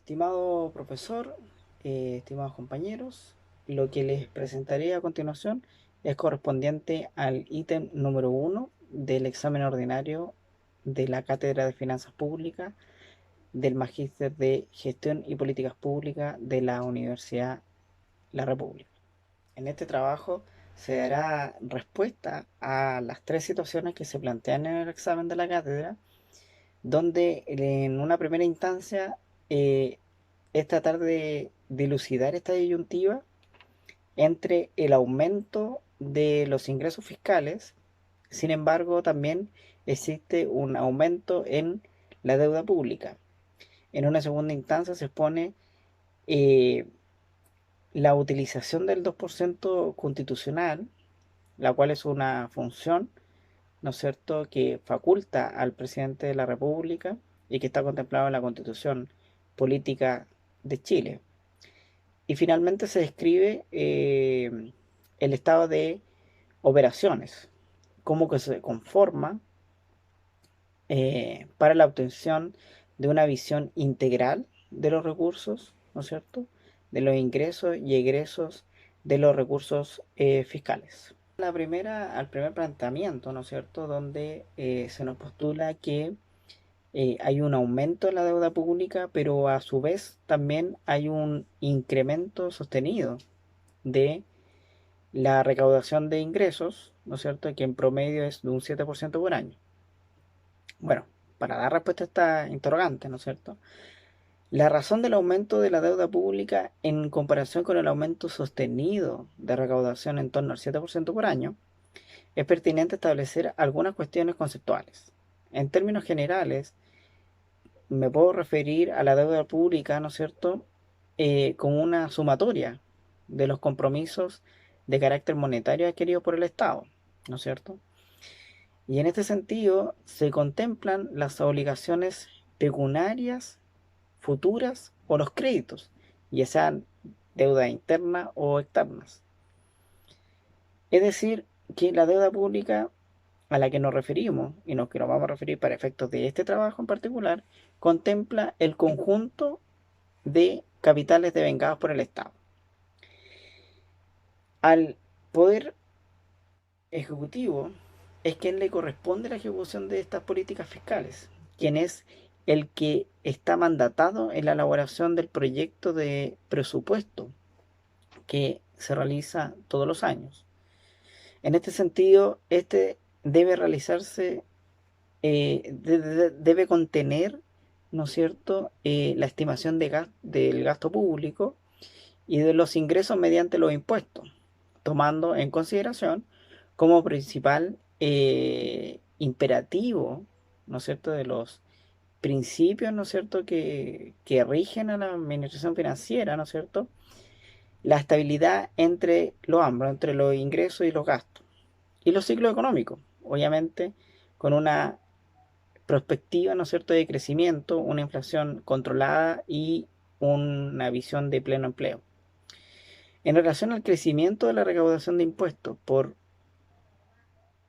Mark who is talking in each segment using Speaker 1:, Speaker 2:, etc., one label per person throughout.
Speaker 1: Estimado profesor, estimados compañeros, lo que les presentaré a continuación es correspondiente al ítem número uno del examen ordinario de la Cátedra de Finanzas Públicas del Magíster de Gestión y Políticas Públicas de la Universidad La República. En este trabajo se dará respuesta a las tres situaciones que se plantean en el examen de la cátedra, donde en una primera instancia eh, es tratar de dilucidar esta disyuntiva entre el aumento de los ingresos fiscales. Sin embargo, también existe un aumento en la deuda pública. En una segunda instancia se expone eh, la utilización del 2% constitucional, la cual es una función, ¿no es cierto?, que faculta al presidente de la República y que está contemplado en la Constitución Política de Chile. Y finalmente se describe el estado de operaciones, cómo que se conforma para la obtención de una visión integral de los recursos, ¿no es cierto?, de los ingresos y egresos de los recursos fiscales. Al primer planteamiento, ¿no es cierto?, donde se nos postula que hay un aumento en la deuda pública, pero a su vez también hay un incremento sostenido de la recaudación de ingresos, ¿no es cierto?, que en promedio es de un 7% por año. Bueno, para dar respuesta a esta interrogante, ¿no es cierto?, la razón del aumento de la deuda pública en comparación con el aumento sostenido de recaudación en torno al 7% por año, es pertinente establecer algunas cuestiones conceptuales. En términos generales, me puedo referir a la deuda pública, ¿no es cierto?, como una sumatoria de los compromisos de carácter monetario adquiridos por el Estado, ¿no es cierto? Y en este sentido se contemplan las obligaciones pecuniarias futuras o los créditos, ya sean deuda interna o externas. Es decir, que la deuda pública a la que nos referimos y que nos vamos a referir para efectos de este trabajo en particular, contempla el conjunto de capitales devengados por el Estado. Al Poder Ejecutivo es quien le corresponde la ejecución de estas políticas fiscales, quien es el que está mandatado en la elaboración del proyecto de presupuesto que se realiza todos los años. En este sentido, este debe realizarse, debe contener, ¿no es cierto?, la estimación del gasto público y de los ingresos mediante los impuestos, tomando en consideración como principal imperativo, ¿no es cierto?, de los principios, ¿no es cierto?, que rigen a la administración financiera, ¿no es cierto?, la estabilidad entre los ambos, entre los ingresos y los gastos, y los ciclos económicos, obviamente con una perspectiva, ¿no es cierto?, de crecimiento, una inflación controlada y una visión de pleno empleo. En relación al crecimiento de la recaudación de impuestos por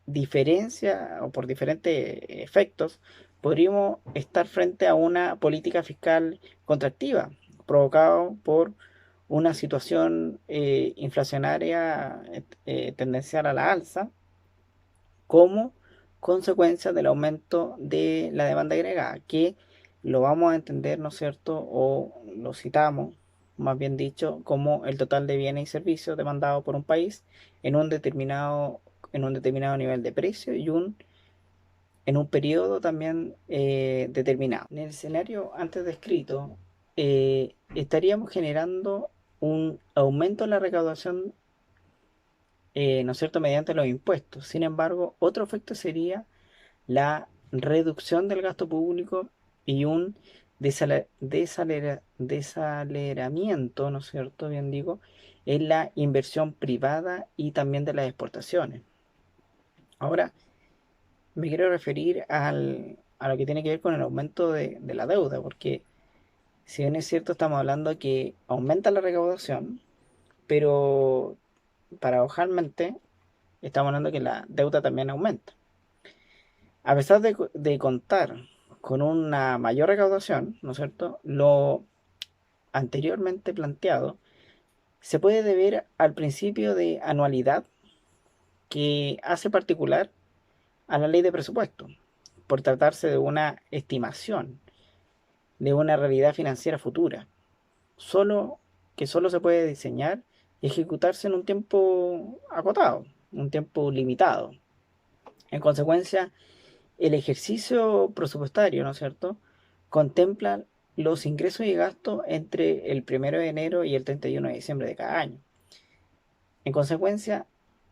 Speaker 1: diferencia o por diferentes efectos, podríamos estar frente a una política fiscal contractiva, provocado por una situación inflacionaria tendencial a la alza, como consecuencia del aumento de la demanda agregada, que lo vamos a entender, ¿no es cierto?, o lo citamos, más bien dicho, como el total de bienes y servicios demandados por un país en un determinado, en un determinado nivel de precio y en un periodo también determinado. En el escenario antes descrito, estaríamos generando un aumento en la recaudación, ¿no es cierto?, mediante los impuestos. Sin embargo, otro efecto sería la reducción del gasto público y un desaceleramiento, ¿no es cierto?, bien digo, en la inversión privada y también de las exportaciones. Ahora, me quiero referir a lo que tiene que ver con el aumento de la deuda, porque si bien es cierto, estamos hablando que aumenta la recaudación, pero paradojalmente estamos hablando que la deuda también aumenta. A pesar de contar con una mayor recaudación, ¿no es cierto?, anteriormente planteado se puede deber al principio de anualidad que hace particular a la ley de presupuesto, por tratarse de una estimación de una realidad financiera futura, solo que solo se puede diseñar y ejecutarse en un tiempo acotado, un tiempo limitado. En consecuencia, el ejercicio presupuestario, ¿no es cierto?, contempla los ingresos y gastos entre el 1 de enero y el 31 de diciembre de cada año. En consecuencia,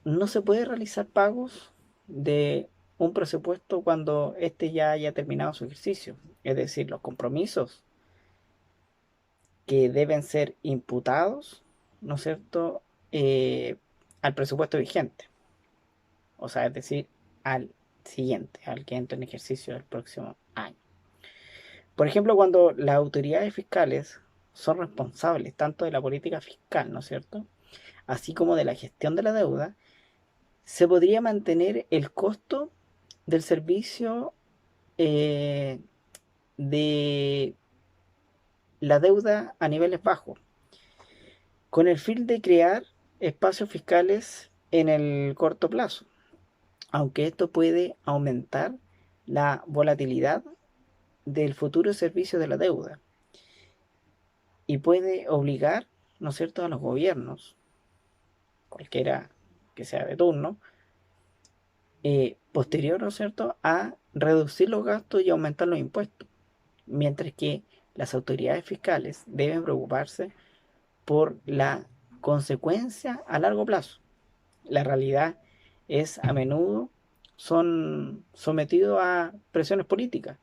Speaker 1: no se puede realizar pagos de un presupuesto cuando éste ya haya terminado su ejercicio. Es decir, los compromisos que deben ser imputados, ¿no es cierto?, al presupuesto vigente. O sea, es decir, al siguiente, al que entra en ejercicio el próximo año. Por ejemplo, cuando las autoridades fiscales son responsables tanto de la política fiscal, ¿no es cierto?, así como de la gestión de la deuda, se podría mantener el costo del servicio de la deuda a niveles bajos, con el fin de crear espacios fiscales en el corto plazo, aunque esto puede aumentar la volatilidad del futuro servicio de la deuda y puede obligar, ¿no es cierto?, a los gobiernos, cualquiera que sea de turno, posterior, ¿no es cierto?, a reducir los gastos y aumentar los impuestos, mientras que las autoridades fiscales deben preocuparse por la consecuencia a largo plazo. La realidad es a menudo son sometidos a presiones políticas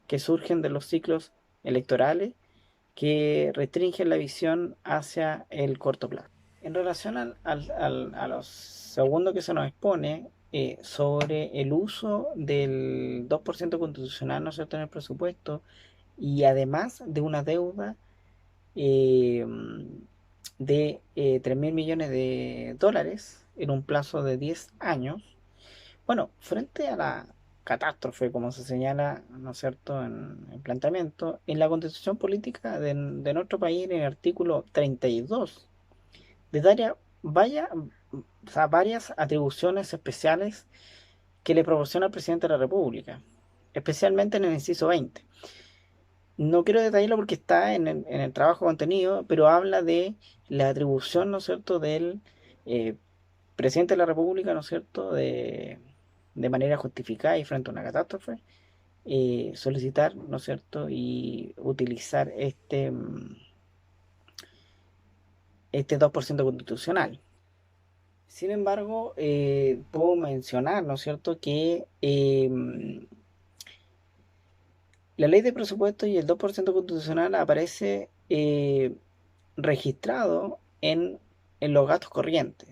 Speaker 1: que surgen de los ciclos electorales que restringen la visión hacia el corto plazo. En relación a lo segundo que se nos expone, sobre el uso del 2% constitucional, ¿no es cierto?, en el presupuesto, y además de una deuda eh, de 3.000 millones de dólares en un plazo de 10 años. Bueno, frente a la catástrofe, como se señala, ¿no es cierto?, en el planteamiento, en la constitución política de nuestro país, en el artículo 32, detalla varias atribuciones especiales que le proporciona al presidente de la República, especialmente en el inciso 20. No quiero detallarlo porque está en el trabajo contenido, pero habla de la atribución, ¿no es cierto?, del eh, presidente de la República, ¿no es cierto?, de manera justificada y frente a una catástrofe, solicitar, ¿no es cierto?, y utilizar este 2% constitucional. Sin embargo, puedo mencionar, ¿no es cierto?, que la ley de presupuesto y el 2% constitucional aparece registrado en los gastos corrientes.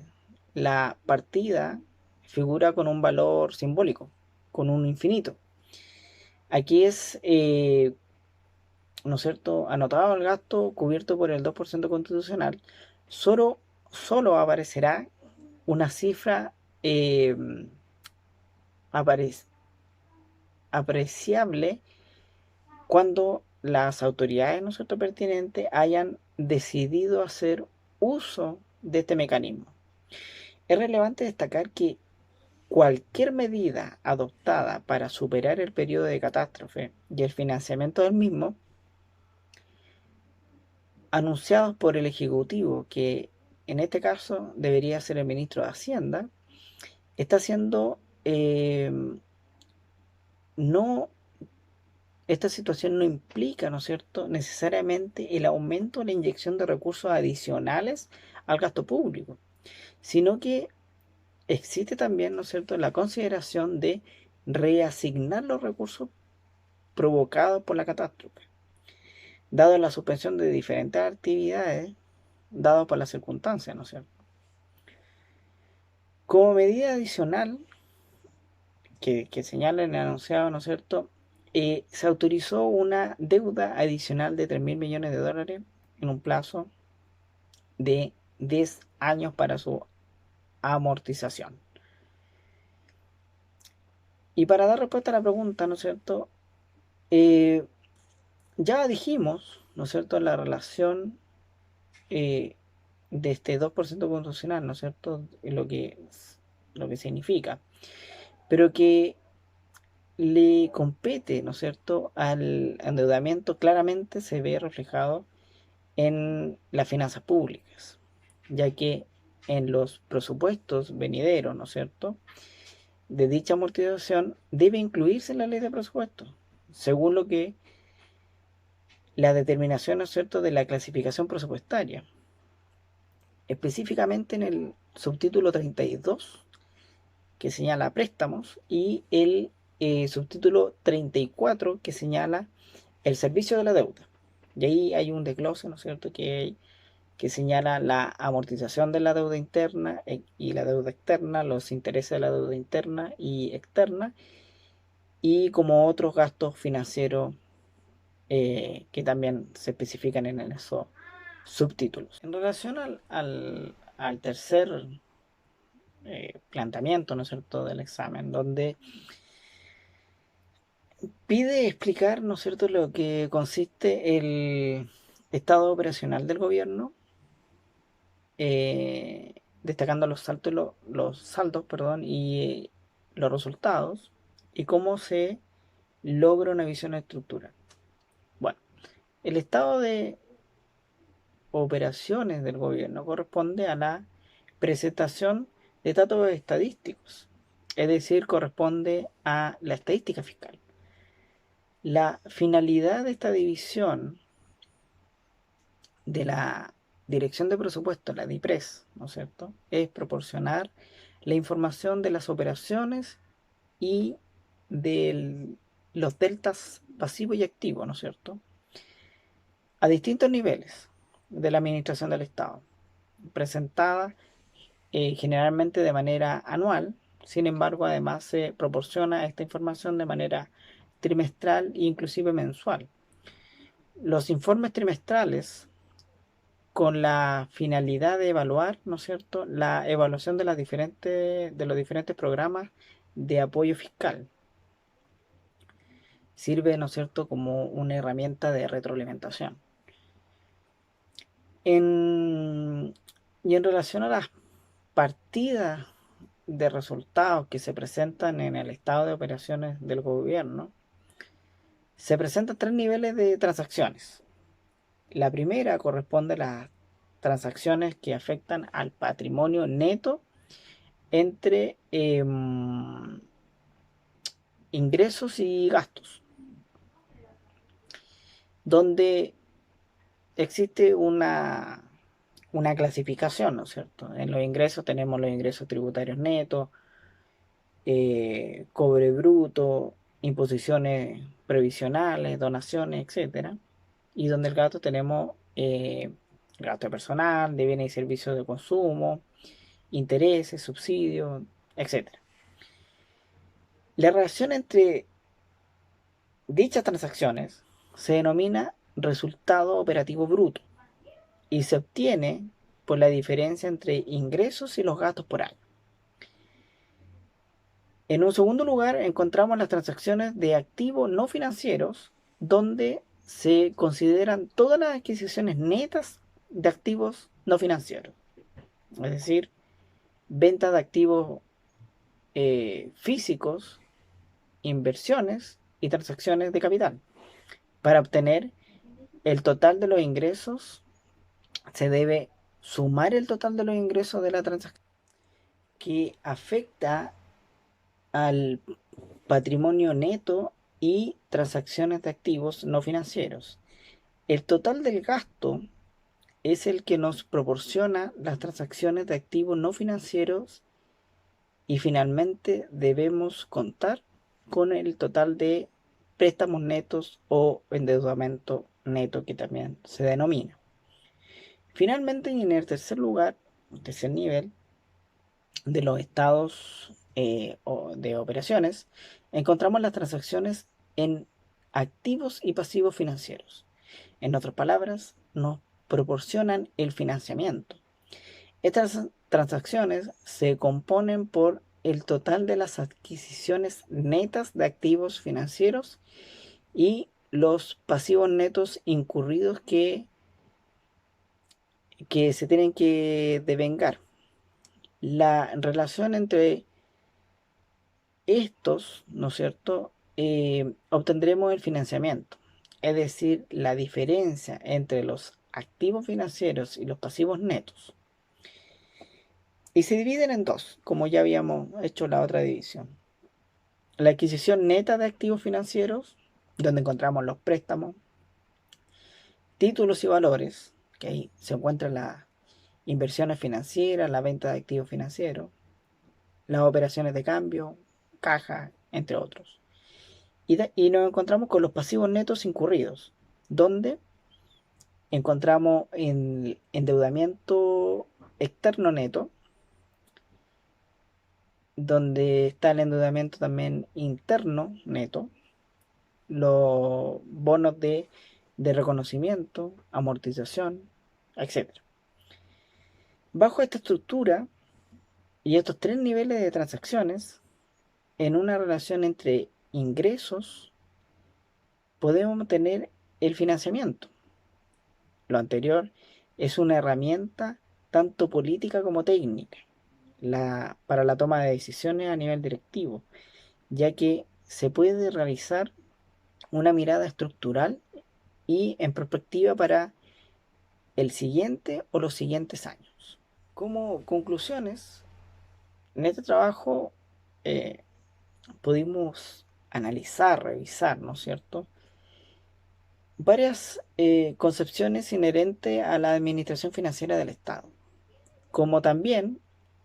Speaker 1: La partida figura con un valor simbólico, con un infinito. Aquí es, ¿no es cierto?, anotado el gasto cubierto por el 2% constitucional. Solo aparecerá una cifra eh, apreciable cuando las autoridades, ¿no es cierto?, pertinentes hayan decidido hacer uso de este mecanismo. Es relevante destacar que cualquier medida adoptada para superar el periodo de catástrofe y el financiamiento del mismo, anunciados por el Ejecutivo, que en este caso debería ser el ministro de Hacienda, está siendo no esta situación no implica, ¿no es cierto?, necesariamente el aumento o la inyección de recursos adicionales al gasto público, sino que existe también, ¿no es cierto?, la consideración de reasignar los recursos provocados por la catástrofe, dado la suspensión de diferentes actividades, dado por las circunstancias, ¿no es cierto? Como medida adicional que señala en el anunciado, ¿no es cierto?, se autorizó una deuda adicional de 3.000 millones de dólares en un plazo de 10 años para su amortización. Y para dar respuesta a la pregunta, ¿no es cierto?, ya dijimos, ¿no es cierto?, la relación de este 2% constitucional, ¿no es cierto?, lo que significa, pero que le compete, ¿no es cierto?, al endeudamiento, claramente se ve reflejado en las finanzas públicas, ya que en los presupuestos venideros, ¿no es cierto?, de dicha amortización debe incluirse en la ley de presupuesto, según lo que la determinación, ¿no es cierto?, de la clasificación presupuestaria, específicamente en el subtítulo 32, que señala préstamos, y el subtítulo 34, que señala el servicio de la deuda. Y ahí hay un desglose, ¿no es cierto?, que señala la amortización de la deuda interna y la deuda externa, los intereses de la deuda interna y externa, y como otros gastos financieros que también se especifican en esos subtítulos. En relación al tercer planteamiento, ¿no es cierto?, del examen, donde pide explicar, ¿no es cierto?, lo que consiste el estado operacional del gobierno, destacando los saldos, perdón, y los resultados, y cómo se logra una visión estructural. Bueno, el estado de operaciones del gobierno corresponde a la presentación de datos estadísticos, es decir, corresponde a la estadística fiscal. La finalidad de esta división de la Dirección de Presupuesto, la DIPRES, ¿no es cierto?, es proporcionar la información de las operaciones y de los deltas pasivos y activos, ¿no es cierto?, a distintos niveles de la administración del Estado, presentada generalmente de manera anual. Sin embargo, además se proporciona esta información de manera trimestral e inclusive mensual. Los informes trimestrales, con la finalidad de evaluar, ¿no es cierto?, la evaluación de los diferentes programas de apoyo fiscal. Sirve, ¿no es cierto?, como una herramienta de retroalimentación. Y en relación a las partidas de resultados que se presentan en el estado de operaciones del gobierno, se presentan tres niveles de transacciones. La primera corresponde a las transacciones que afectan al patrimonio neto entre ingresos y gastos, donde existe una clasificación, ¿no es cierto? En los ingresos tenemos los ingresos tributarios netos, cobre bruto, imposiciones previsionales, donaciones, etcétera. Y donde el gasto tenemos gasto personal, de bienes y servicios de consumo, intereses, subsidios, etcétera. La relación entre dichas transacciones se denomina resultado operativo bruto y se obtiene por la diferencia entre ingresos y los gastos por año. En un segundo lugar, encontramos las transacciones de activos no financieros, donde se consideran todas las adquisiciones netas de activos no financieros, es decir, venta de activos físicos, inversiones y transacciones de capital. Para obtener el total de los ingresos, se debe sumar el total de los ingresos de la transacción que afecta al patrimonio neto y transacciones de activos no financieros. El total del gasto es el que nos proporciona las transacciones de activos no financieros y finalmente debemos contar con el total de préstamos netos o endeudamiento neto, que también se denomina. Finalmente, en el tercer lugar, tercer nivel de los estados de operaciones, encontramos las transacciones en activos y pasivos financieros. En otras palabras, nos proporcionan el financiamiento. Estas transacciones se componen por el total de las adquisiciones netas de activos financieros y los pasivos netos incurridos que se tienen que devengar. La relación entre estos, ¿no es cierto? Obtendremos el financiamiento, es decir, la diferencia entre los activos financieros y los pasivos netos. Y se dividen en dos, como ya habíamos hecho la otra división. La adquisición neta de activos financieros, donde encontramos los préstamos, títulos y valores, que ahí se encuentran las inversiones financieras, la venta de activos financieros, las operaciones de cambio, caja, entre otros. Y nos encontramos con los pasivos netos incurridos, donde encontramos en endeudamiento externo neto, donde está el endeudamiento también interno neto, los bonos de reconocimiento, amortización, etc. Bajo esta estructura y estos tres niveles de transacciones, en una relación entre ingresos, podemos tener el financiamiento. Lo anterior es una herramienta tanto política como técnica para la toma de decisiones a nivel directivo, ya que se puede realizar una mirada estructural y en perspectiva para el siguiente o los siguientes años. Como conclusiones, en este trabajo eh, pudimos analizar, revisar, ¿no es cierto?, varias concepciones inherentes a la administración financiera del Estado, como también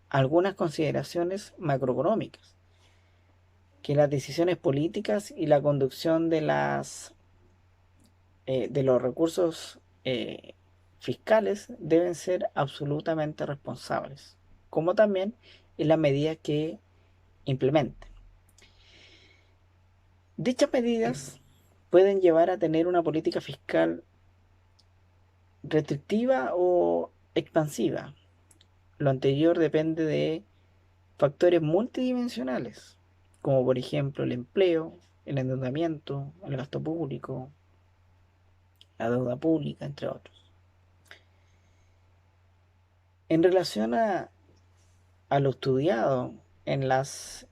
Speaker 1: algunas consideraciones macroeconómicas, que las decisiones políticas y la conducción de los recursos fiscales deben ser absolutamente responsables, como también en las medidas que implementen. Dichas medidas pueden llevar a tener una política fiscal restrictiva o expansiva. Lo anterior depende de factores multidimensionales, como por ejemplo el empleo, el endeudamiento, el gasto público, la deuda pública, entre otros. En relación a lo estudiado en las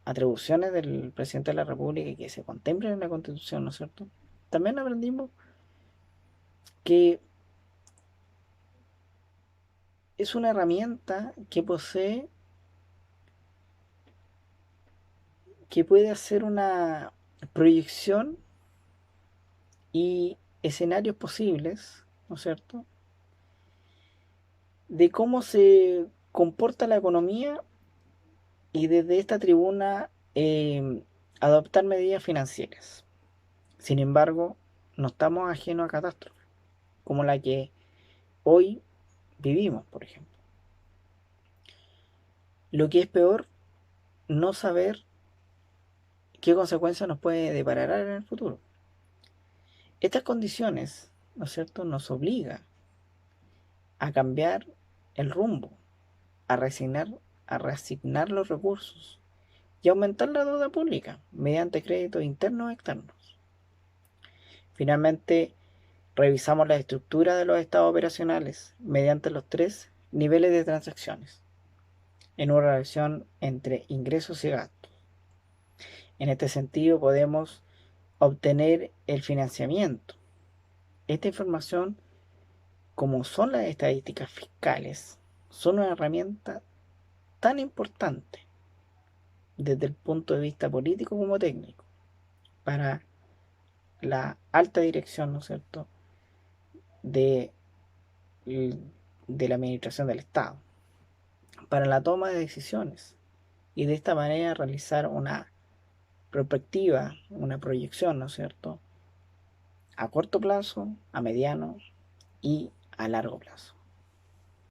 Speaker 1: atribuciones del presidente de la República y que se contemplan en la Constitución, ¿no es cierto?, también aprendimos que es una herramienta que puede hacer una proyección y escenarios posibles, ¿no es cierto?, de cómo se comporta la economía y desde esta tribuna adoptar medidas financieras. Sin embargo, no estamos ajenos a catástrofes, como la que hoy vivimos, por ejemplo. Lo que es peor, no saber qué consecuencias nos puede deparar en el futuro. Estas condiciones, ¿no es cierto?, nos obligan a cambiar el rumbo, a reasignar los recursos y aumentar la deuda pública mediante créditos internos o externos. Finalmente, revisamos la estructura de los estados operacionales mediante los tres niveles de transacciones, en una relación entre ingresos y gastos. En este sentido, podemos obtener el financiamiento. Esta información, como son las estadísticas fiscales, son una herramienta tan importante desde el punto de vista político como técnico para la alta dirección, ¿no es cierto?, de, de la administración del Estado, para la toma de decisiones y de esta manera realizar una perspectiva, una proyección, ¿no es cierto?, a corto plazo, a mediano y a largo plazo.